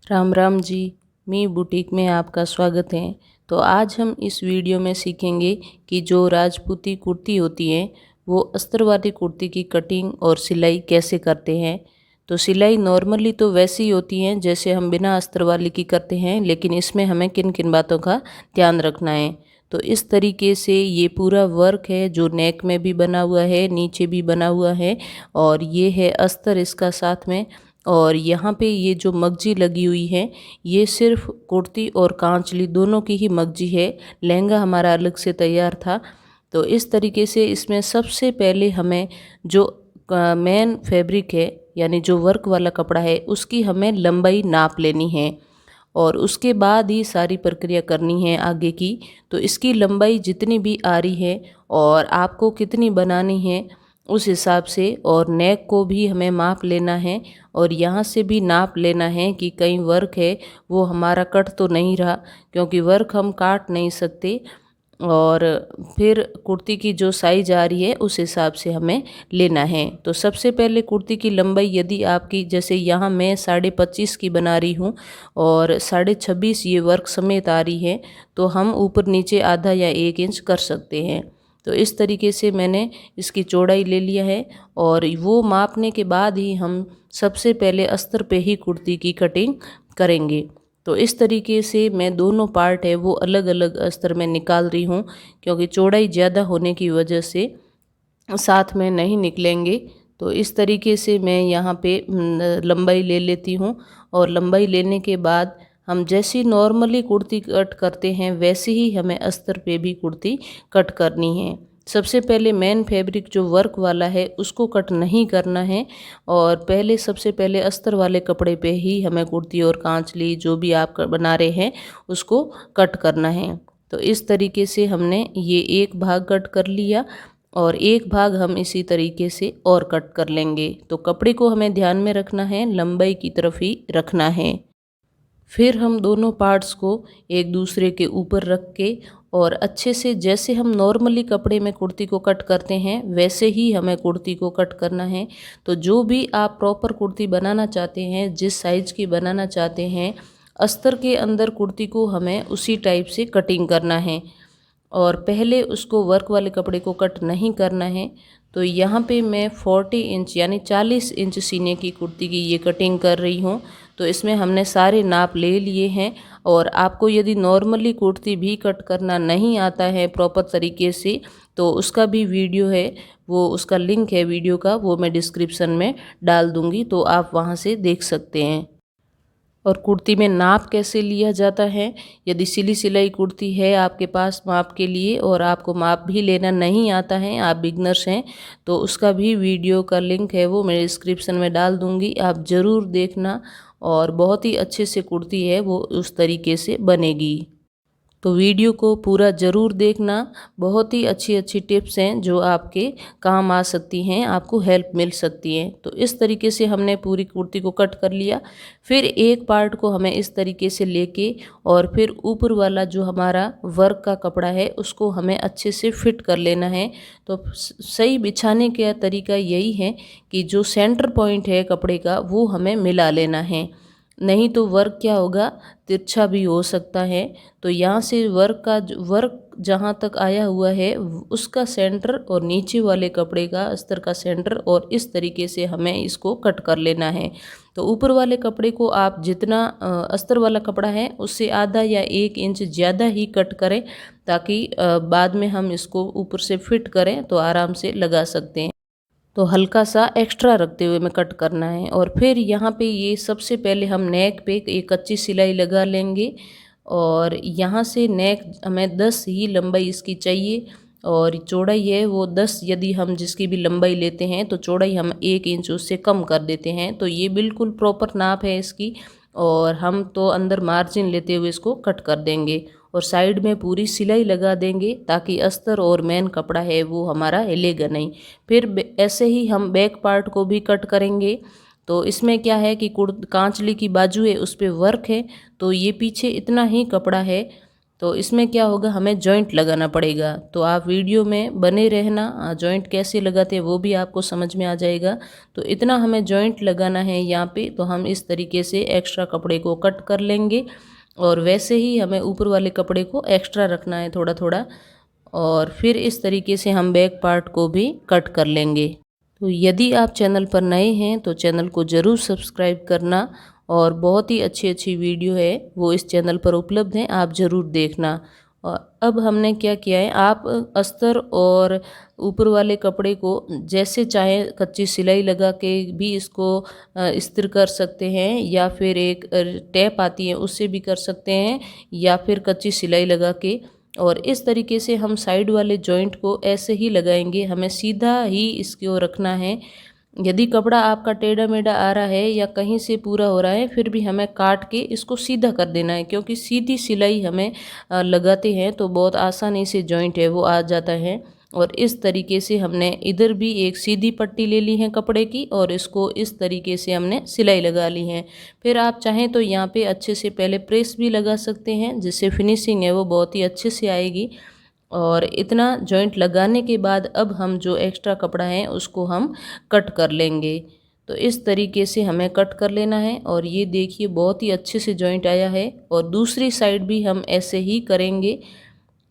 राम राम जी। मी boutique में आपका स्वागत है। तो आज हम इस वीडियो में सीखेंगे कि जो राजपूती कुर्ती होती है वो अस्तर वाली कुर्ती की कटिंग और सिलाई कैसे करते हैं। तो सिलाई नॉर्मली तो वैसी ही होती है जैसे हम बिना अस्तर वाली की करते हैं, लेकिन इसमें हमें किन किन बातों का ध्यान रखना है। तो इस तरीके से ये पूरा वर्क है जो नेक में भी बना हुआ है, नीचे भी बना हुआ है, और ये है अस्तर इसका साथ में। और यहाँ पे ये जो मगजी लगी हुई है ये सिर्फ कुर्ती और कांचली दोनों की ही मगजी है। लहंगा हमारा अलग से तैयार था। तो इस तरीके से इसमें सबसे पहले हमें जो मेन फैब्रिक है यानी जो वर्क वाला कपड़ा है उसकी हमें लंबाई नाप लेनी है, और उसके बाद ही सारी प्रक्रिया करनी है आगे की। तो इसकी लंबाई जितनी भी आ रही है और आपको कितनी बनानी है उस हिसाब से, और नेक को भी हमें माप लेना है, और यहाँ से भी नाप लेना है कि कहीं वर्क है वो हमारा कट तो नहीं रहा, क्योंकि वर्क हम काट नहीं सकते। और फिर कुर्ती की जो साइज आ रही है उस हिसाब से हमें लेना है। तो सबसे पहले कुर्ती की लंबाई यदि आपकी, जैसे यहाँ मैं 25.5 की बना रही हूँ और 26.5 ये वर्क समेत आ रही है, तो हम ऊपर नीचे आधा या 1 इंच कर सकते हैं। तो इस तरीके से मैंने इसकी चौड़ाई ले लिया है, और वो मापने के बाद ही हम सबसे पहले अस्तर पे ही कुर्ती की कटिंग करेंगे। तो इस तरीके से मैं दोनों पार्ट है वो अलग अलग अस्तर में निकाल रही हूँ, क्योंकि चौड़ाई ज़्यादा होने की वजह से साथ में नहीं निकलेंगे। तो इस तरीके से मैं यहाँ पे लंबाई ले लेती हूँ, और लंबाई लेने के बाद हम जैसी नॉर्मली कुर्ती कट करते हैं वैसे ही हमें अस्तर पे भी कुर्ती कट करनी है। सबसे पहले मेन फैब्रिक जो वर्क वाला है उसको कट नहीं करना है, और पहले सबसे पहले अस्तर वाले कपड़े पे ही हमें कुर्ती और कांचली जो भी आप बना रहे हैं उसको कट करना है। तो इस तरीके से हमने ये एक भाग कट कर लिया, और एक भाग हम इसी तरीके से और कट कर लेंगे। तो कपड़े को हमें ध्यान में रखना है, लंबाई की तरफ ही रखना है। फिर हम दोनों पार्ट्स को एक दूसरे के ऊपर रख के और अच्छे से, जैसे हम नॉर्मली कपड़े में कुर्ती को कट करते हैं वैसे ही हमें कुर्ती को कट करना है। तो जो भी आप प्रॉपर कुर्ती बनाना चाहते हैं, जिस साइज़ की बनाना चाहते हैं, अस्तर के अंदर कुर्ती को हमें उसी टाइप से कटिंग करना है, और पहले उसको वर्क वाले कपड़े को कट नहीं करना है। तो यहाँ पे मैं 40 इंच यानी 40 इंच सीने की कुर्ती की ये कटिंग कर रही हूँ। तो इसमें हमने सारे नाप ले लिए हैं, और आपको यदि नॉर्मली कुर्ती भी कट करना नहीं आता है प्रॉपर तरीके से तो उसका भी वीडियो है, वो उसका लिंक है वीडियो का, वो मैं डिस्क्रिप्शन में डाल दूँगी, तो आप वहाँ से देख सकते हैं। और कुर्ती में नाप कैसे लिया जाता है, यदि सिली सिलाई कुर्ती है आपके पास माप के लिए और आपको माप भी लेना नहीं आता है, आप बिगनर्स हैं, तो उसका भी वीडियो का लिंक है वो मैं डिस्क्रिप्शन में डाल दूँगी, आप ज़रूर देखना। और बहुत ही अच्छे से कुर्ती है वो उस तरीके से बनेगी। तो वीडियो को पूरा ज़रूर देखना, बहुत ही अच्छी अच्छी टिप्स हैं जो आपके काम आ सकती हैं, आपको हेल्प मिल सकती है। तो इस तरीके से हमने पूरी कुर्ती को कट कर लिया। फिर एक पार्ट को हमें इस तरीके से लेके, और फिर ऊपर वाला जो हमारा वर्क का कपड़ा है उसको हमें अच्छे से फिट कर लेना है। तो सही बिछाने का तरीका यही है कि जो सेंटर पॉइंट है कपड़े का वो हमें मिला लेना है, नहीं तो वर्क क्या होगा, तिरछा भी हो सकता है। तो यहाँ से वर्क जहाँ तक आया हुआ है उसका सेंटर और नीचे वाले कपड़े का अस्तर का सेंटर, और इस तरीके से हमें इसको कट कर लेना है। तो ऊपर वाले कपड़े को आप जितना अस्तर वाला कपड़ा है उससे आधा या 1 इंच ज़्यादा ही कट करें, ताकि बाद में हम इसको ऊपर से फिट करें तो आराम से लगा सकते हैं। तो हल्का सा एक्स्ट्रा रखते हुए में कट करना है। और फिर यहाँ पे ये सबसे पहले हम नेक पे एक कच्ची सिलाई लगा लेंगे, और यहाँ से नेक हमें 10 ही लंबाई इसकी चाहिए, और चौड़ाई है वो 10, यदि हम जिसकी भी लंबाई लेते हैं तो चौड़ाई हम 1 इंच उससे कम कर देते हैं। तो ये बिल्कुल प्रॉपर नाप है इसकी, और हम तो अंदर मार्जिन लेते हुए इसको कट कर देंगे, और साइड में पूरी सिलाई लगा देंगे ताकि अस्तर और मेन कपड़ा है वो हमारा हिलेगा नहीं। फिर ऐसे ही हम बैक पार्ट को भी कट करेंगे। तो इसमें क्या है कि कांचली की बाजू है उस पर वर्क है, तो ये पीछे इतना ही कपड़ा है, तो इसमें क्या होगा, हमें जॉइंट लगाना पड़ेगा। तो आप वीडियो में बने रहना, जॉइंट कैसे लगाते हैं वो भी आपको समझ में आ जाएगा। तो इतना हमें जॉइंट लगाना है यहाँ पे। तो हम इस तरीके से एक्स्ट्रा कपड़े को कट कर लेंगे और वैसे ही हमें ऊपर वाले कपड़े को एक्स्ट्रा रखना है थोड़ा थोड़ा। और फिर इस तरीके से हम बैक पार्ट को भी कट कर लेंगे। तो यदि आप चैनल पर नए हैं तो चैनल को ज़रूर सब्सक्राइब करना, और बहुत ही अच्छी अच्छी वीडियो है वो इस चैनल पर उपलब्ध हैं, आप ज़रूर देखना। और अब हमने क्या किया है, आप अस्तर और ऊपर वाले कपड़े को जैसे चाहे कच्ची सिलाई लगा के भी इसको इस्त्र कर सकते हैं, या फिर एक टैप आती है उससे भी कर सकते हैं, या फिर कच्ची सिलाई लगा के। और इस तरीके से हम साइड वाले जॉइंट को ऐसे ही लगाएंगे, हमें सीधा ही इसकी ओर रखना है। यदि कपड़ा आपका टेढ़ा मेढ़ा आ रहा है या कहीं से पूरा हो रहा है, फिर भी हमें काट के इसको सीधा कर देना है, क्योंकि सीधी सिलाई हमें लगाते हैं तो बहुत आसानी से जॉइंट है वो आ जाता है। और इस तरीके से हमने इधर भी एक सीधी पट्टी ले ली है कपड़े की, और इसको इस तरीके से हमने सिलाई लगा ली है। फिर आप चाहें तो यहाँ पे अच्छे से पहले प्रेस भी लगा सकते हैं, जिससे फिनिशिंग है वो बहुत ही अच्छे से आएगी। और इतना जॉइंट लगाने के बाद अब हम जो एक्स्ट्रा कपड़ा है उसको हम कट कर लेंगे। तो इस तरीके से हमें कट कर लेना है। और ये देखिए बहुत ही अच्छे से जॉइंट आया है, और दूसरी साइड भी हम ऐसे ही करेंगे।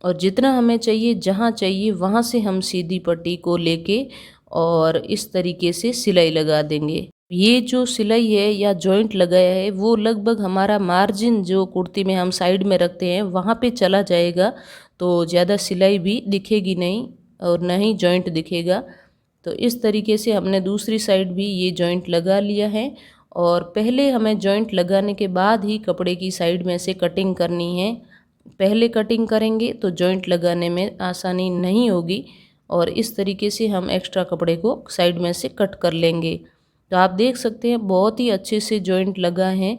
और जितना हमें चाहिए, जहाँ चाहिए वहाँ से हम सीधी पट्टी को लेके और इस तरीके से सिलाई लगा देंगे। ये जो सिलाई है या जॉइंट लगाया है वो लगभग हमारा मार्जिन जो कुर्ती में हम साइड में रखते हैं वहाँ पे चला जाएगा, तो ज़्यादा सिलाई भी दिखेगी नहीं और ना ही जॉइंट दिखेगा। तो इस तरीके से हमने दूसरी साइड भी ये जॉइंट लगा लिया है। और पहले हमें जॉइंट लगाने के बाद ही कपड़े की साइड में से कटिंग करनी है। पहले कटिंग करेंगे तो जॉइंट लगाने में आसानी नहीं होगी। और इस तरीके से हम एक्स्ट्रा कपड़े को साइड में से कट कर लेंगे। तो आप देख सकते हैं बहुत ही अच्छे से जॉइंट लगा है,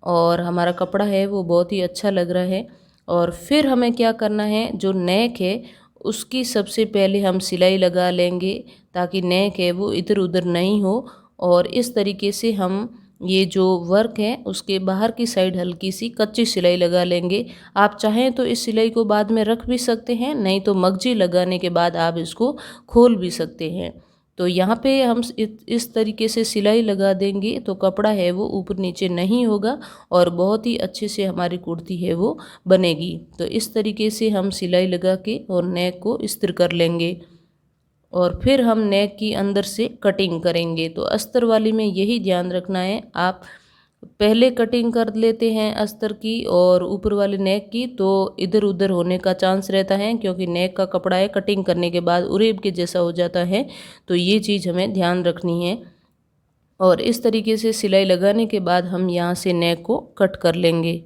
और हमारा कपड़ा है वो बहुत ही अच्छा लग रहा है। और फिर हमें क्या करना है, जो नेक है उसकी सबसे पहले हम सिलाई लगा लेंगे, ताकि नेक है वो इधर उधर नहीं हो। और इस तरीके से हम ये जो वर्क है उसके बाहर की साइड हल्की सी कच्ची सिलाई लगा लेंगे। आप चाहें तो इस सिलाई को बाद में रख भी सकते हैं, नहीं तो मगजी लगाने के बाद आप इसको खोल भी सकते हैं। तो यहाँ पे हम इस तरीके से सिलाई लगा देंगे तो कपड़ा है वो ऊपर नीचे नहीं होगा, और बहुत ही अच्छे से हमारी कुर्ती है वो बनेगी। तो इस तरीके से हम सिलाई लगा के और नेक को इस्त्र कर लेंगे। और फिर हम नेक की अंदर से कटिंग करेंगे। तो अस्तर वाली में यही ध्यान रखना है, आप पहले कटिंग कर लेते हैं अस्तर की और ऊपर वाले नेक की, तो इधर उधर होने का चांस रहता है, क्योंकि नेक का कपड़ा है कटिंग करने के बाद उरेब के जैसा हो जाता है। तो ये चीज़ हमें ध्यान रखनी है। और इस तरीके से सिलाई लगाने के बाद हम यहाँ से नेक को कट कर लेंगे।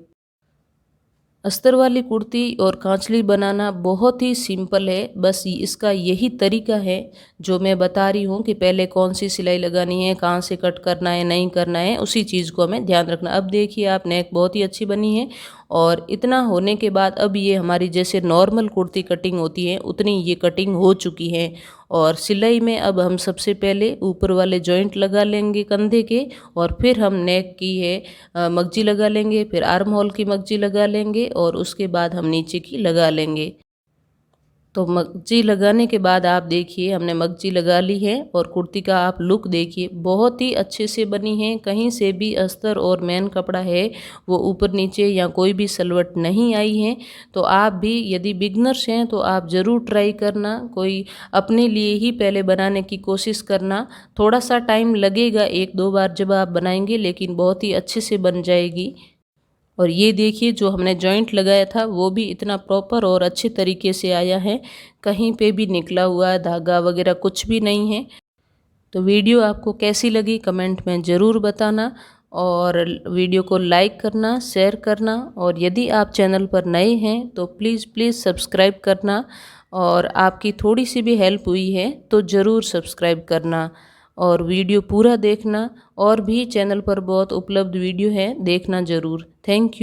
अस्तर वाली कुर्ती और कांचली बनाना बहुत ही सिंपल है, बस इसका यही तरीका है जो मैं बता रही हूँ कि पहले कौन सी सिलाई लगानी है, कहाँ से कट करना है, नहीं करना है, उसी चीज़ को हमें ध्यान रखना। अब देखिए आप, नेक बहुत ही अच्छी बनी है। और इतना होने के बाद अब ये हमारी जैसे नॉर्मल कुर्ती कटिंग होती है उतनी ये कटिंग हो चुकी है। और सिलाई में अब हम सबसे पहले ऊपर वाले जॉइंट लगा लेंगे कंधे के, और फिर हम नेक की है मगजी लगा लेंगे, फिर आर्म होल की मगजी लगा लेंगे, और उसके बाद हम नीचे की लगा लेंगे। तो मगजी लगाने के बाद आप देखिए हमने मगजी लगा ली है, और कुर्ती का आप लुक देखिए बहुत ही अच्छे से बनी है। कहीं से भी अस्तर और मेन कपड़ा है वो ऊपर नीचे या कोई भी सलवट नहीं आई है। तो आप भी यदि बिगनर्स हैं तो आप ज़रूर ट्राई करना, कोई अपने लिए ही पहले बनाने की कोशिश करना। थोड़ा सा टाइम लगेगा एक दो बार जब आप बनाएंगे, लेकिन बहुत ही अच्छे से बन जाएगी। और ये देखिए जो हमने जॉइंट लगाया था वो भी इतना प्रॉपर और अच्छे तरीके से आया है, कहीं पे भी निकला हुआ धागा वगैरह कुछ भी नहीं है। तो वीडियो आपको कैसी लगी कमेंट में ज़रूर बताना, और वीडियो को लाइक करना, शेयर करना, और यदि आप चैनल पर नए हैं तो प्लीज़ सब्सक्राइब करना। और आपकी थोड़ी सी भी हेल्प हुई है तो ज़रूर सब्सक्राइब करना, और वीडियो पूरा देखना। और भी चैनल पर बहुत उपलब्ध वीडियो है, देखना ज़रूर। Thank you.